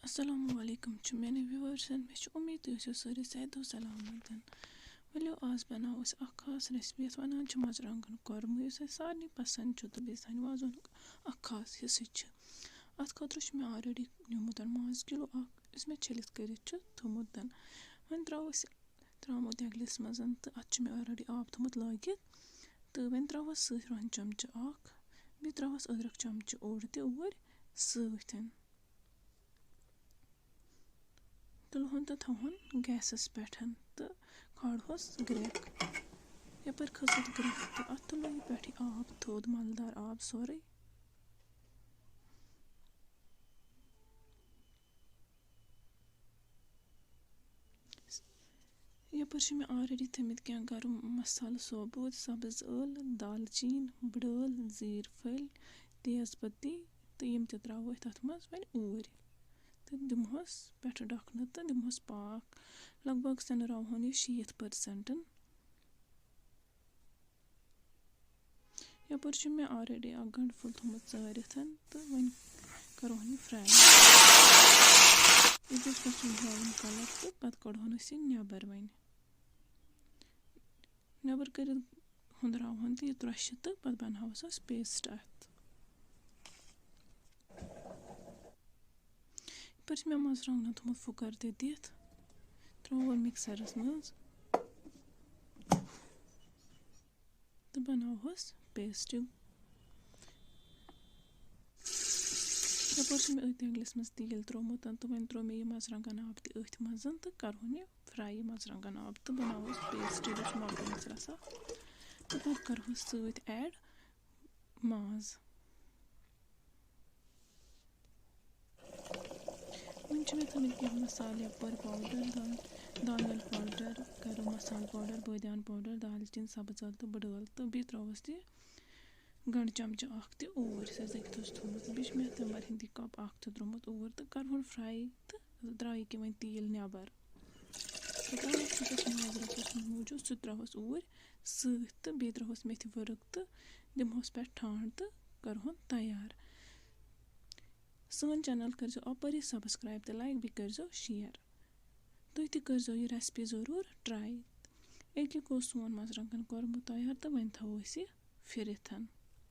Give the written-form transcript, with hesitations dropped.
Assalamualaikum میٲنۍ ویورسن مےٚ چھِ اُمید تُہۍ ٲسِو سٲری صحت و سلامتن ؤلِو آز بناوو أسۍ اکھ خاص ریسپی یتھ وَنان چھِ مرژٕوانٛگن کۄرمہٕ یُس اَسہِ سارنٕے پسنٛد چھُ تہٕ بیٚیہِ سانہِ وازوانُک اکھ خاص حصہٕ چھُ اتھ خٲطرٕ چھُ مےٚ آلریڈی نیومُت ماز کِلوٗ اکھ یُس مےٚ چھٔلِتھ کٔرِتھ چھُ تھوٚمُت وۄنۍ ترٛاوو دٮ۪گلِس منٛز تہٕ اتھ چھُ مےٚ آلریڈی آب تھوٚمُت لٲگِتھ تہٕ وۄنۍ ترٛاوہوس سۭتۍ رۄہنہٕ چمچہٕ اکھ بیٚیہِ ترٛاوہوس أدرکھ چمچہٕ اوٚڑ تہِ اوٗرۍ سۭتۍ تُلہون تہٕ تھاوہون گیسَس پٮ۪ٹھ تہٕ کھالہوس گرٛٮ۪کھ یَپٲرۍ کھٔژٕتھ گرٛٮ۪کھ تہٕ اَتھ تُلو یہِ پٮ۪ٹھٕ آب تھوٚد مَلدار آب سورُے یَپٲرۍ چھِ مےٚ آلریڈی تھٲمٕتۍ کینٛہہ گرم مصالہٕ ثوبوٗت سبٕز ٲلہٕ دالچیٖن بٕڈٕ ٲلہٕ زیٖر پھٔلۍ تیز پٔتی تہٕ یِم تہِ ترٛاوو أسۍ تَتھ منٛز وۄنۍ اوٗرۍ تہٕ دِمہوس پٮ۪ٹھٕ ڈۄکھنہٕ تہٕ دِمہوس پاکھ لگ بگ سٮ۪نراوہون یہِ 60%. یَپٲرۍ چھُ مےٚ آلریڈی اکھ گنٛٹہٕ پھوٚل تھوٚمُت ژٲرِتھ تہٕ وۄنۍ کَرہون یہِ فرٛاے یہِ گژھِ گژھُن برٛاوُن کلر تہٕ پتہٕ کڑہون أسۍ یہِ نٮ۪بر نٮ۪بر کٔرِتھ ہُنٛدراوہون تہٕ یہِ ترٛوشہِ تہٕ پتہٕ بناوہوس أسۍ پیسٹ اَتھ یَپٲرۍ چھِ مےٚ مرژٕوانٛگنن تھوٚمُت پھُکر تہِ دِتھ ترٛووُن مِکسرس منٛز تہٕ بناوہوس پیسٹ یَپٲرۍ چھُ مےٚ أتھۍ دٮ۪گلِس منٛز تیٖل ترٛوومُت تہٕ وۄنۍ ترٛوو مےٚ یہِ مرژٕوانٛگن آب تہِ أتھۍ منٛز تہٕ کرہون یہِ فرٛاے یہِ مرژٕوانٛگن آب تہٕ بناوہوس پیسٹ یہِ چھُ مۄکدٔمِس رژھا تہٕ پتہٕ کرہوس سۭتۍ ایڈ ماز وۄنۍ چھِ مےٚ تھٲمٕتۍ کینٛہہ مسالہٕ یَپٲرۍ پاوڈر دالہٕ پاوڈر گرم مسالہٕ پاوڈر بٲدیان پاوڈر دالچیٖن سبٕز ٲلہٕ تہٕ بٕڈٕ ٲلہٕ تہٕ بیٚیہِ ترٛاوہوس یہِ گنٛڈٕ چمچہٕ اکھ تہِ اوٗرۍ یُس اَسہِ دٔگِتھ اوس تھوٚمُت بیٚیہِ چھُ مےٚ تِمبر ہٕنٛدی کپ اکھ تہِ ترٛوومُت اوٗرۍ تہٕ کرہون فرٛاے تہٕ درٛاو ییٚکیٛاہ وۄنۍ تیٖل نٮ۪بر ماز رَژھس موٗجوٗد سُہ ترٛاوہوس اوٗرۍ سۭتۍ تہٕ بیٚیہِ ترٛاوہوس میتھِ ؤرٕک تہٕ دِمہوس پٮ۪ٹھ ٹھانٛڈ تہٕ کرہون تیار سٲنۍ چینل کٔرزیٚو اپٲری سبسکرایب تہٕ لایک بیٚیہِ کٔرزیٚو شیر تُہۍ تہِ کٔرزیٚو یہِ ریسپی ضروٗر ٹراے أکیٛاہ گوٚو سون مرژٕوانٛگن کۄرمہٕ تیار تہٕ وۄنۍ تھاوو أسۍ یہِ پھِرِتھ